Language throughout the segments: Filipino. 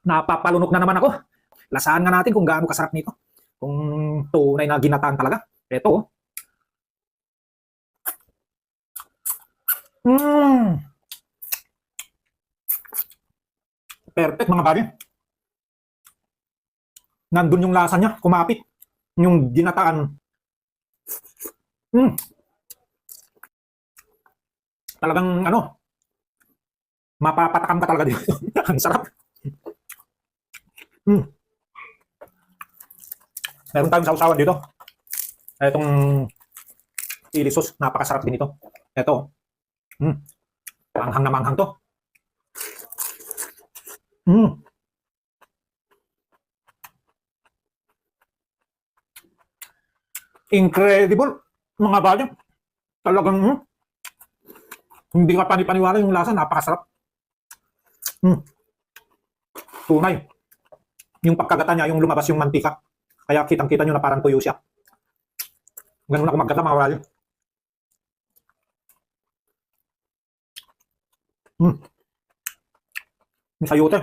Napapalunok na naman ako. Lasaan nga natin kung gaano kasarap nito. Kung tunay na ginataan talaga. Ito. Perfect mga buddy. Nandun yung lasa niya, kumapit. Yung ginataan. Talagang mapapatakam ka talaga dito. Ang sarap. Meron tayong sausawan dito. Itong chili sauce, napakasarap din ito. Ito. Manghang na manghang to. Incredible, mga buddy. Talagang hindi ka panipaniwala yung lasa, napakasarap. Tunay. Yung pagkagata niya, yung lumabas yung mantika. Kaya kitang-kita nyo na parang tuyo siya. Ganun ako magkata, mga buddy. Yung sayote.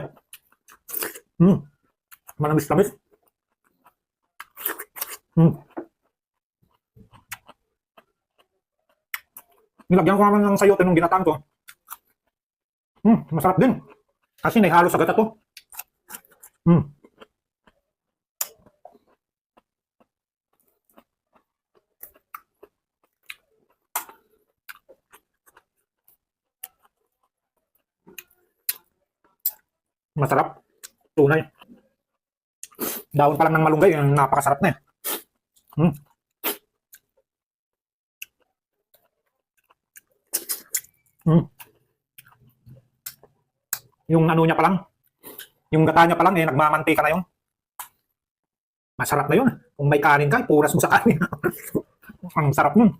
Manamis-tamis. Nilagyan ko naman ng sayote nung ginataan ko. Masarap din. Kasi naihalo sa gata to. Masarap. Tunay. Daon pa lang ng malunggay, napakasarap na eh. Yung niya pa lang, yung gata niya pa lang, nagmamantika na yun. Masarap na yun. Kung may kanin ka, puras mo sa kanin. Ang sarap nun.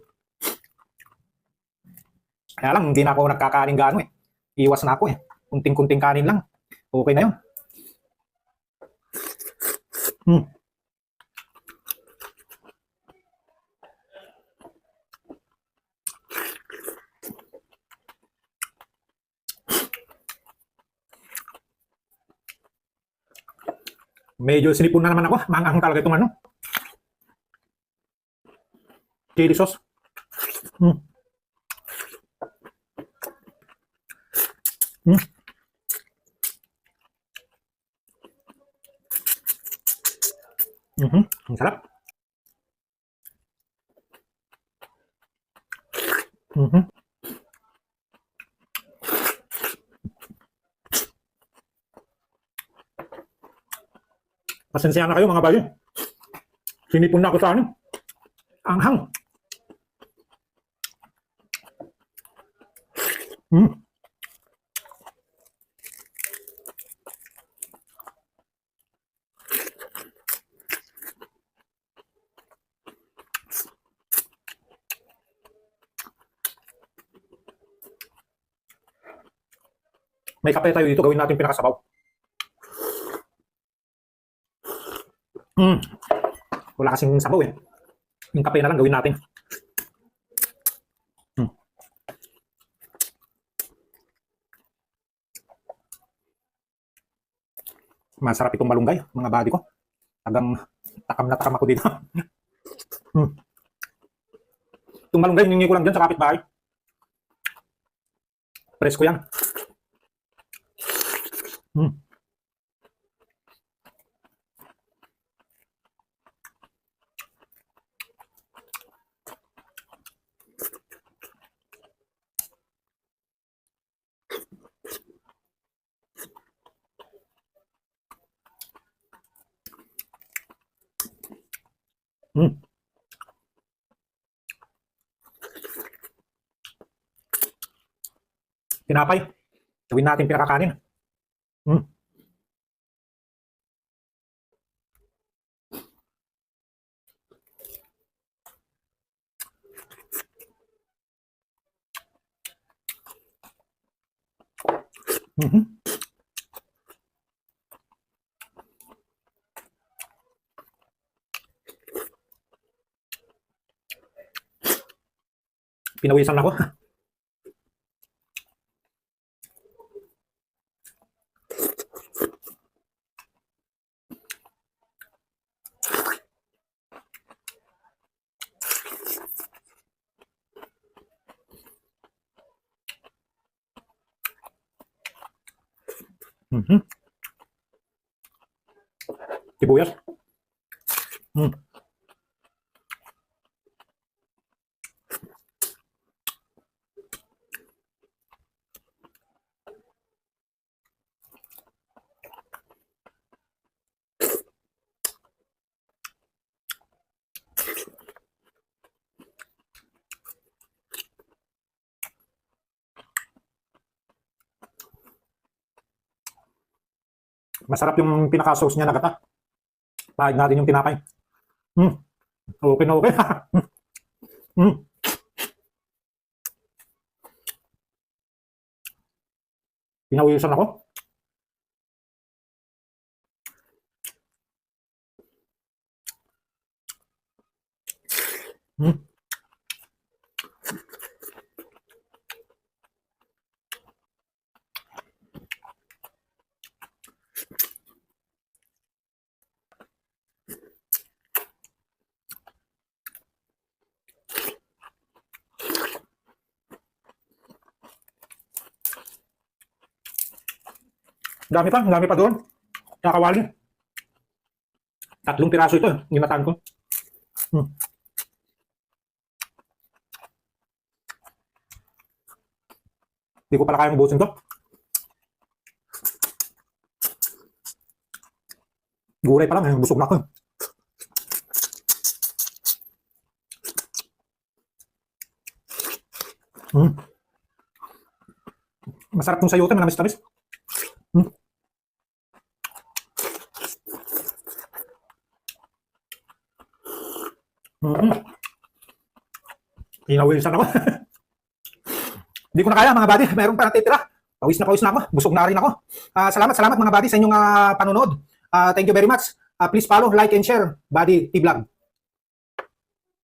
Kaya lang, hindi na ako nagkakanin gaano eh. Iwas na ako eh. Kunting-kunting kanin lang. Okay na yun. Medyo sinipon na naman ako. Mangang talaga itong chili sauce. Ang sarap. Pasensya na kayo mga buddy. Sinipon na ako sa anghang. May kape tayo dito, gawin natin pinakasabaw. Wala kasing sabaw eh. Yung kape na lang gawin natin. Masarap itong malunggay, mga buddy ko. Tagang takam na takam ako dito. Itong malunggay, hiningi ko lang dyan sa kapitbahay. Presko yan. Tinapay. Gawin natin pinakakanin. Pinawisan ako. Mhm. Sibuyas. Mm. Masarap yung pinaka-sauce niya na gata. Pahid natin yung tinapay. Mm. Okay na okay. Mm. Pinawisan ako. Mm. Dami pa doon. Nakakawali. 3 piraso ito, ginatan ko. Hmm. Hindi ko pala kayang ubusin to. Gulay pa lang, busog na ako. Hmm. Masarap tong sayote, manamis-tamis. Hmm. Inawisan ako. Hindi ko na kaya mga buddy, meron pa natitira. Pawis na ako, busog na rin ako. Salamat mga buddy sa inyong panonood. Thank you very much. Please follow, like, and share Buddy T-Vlog.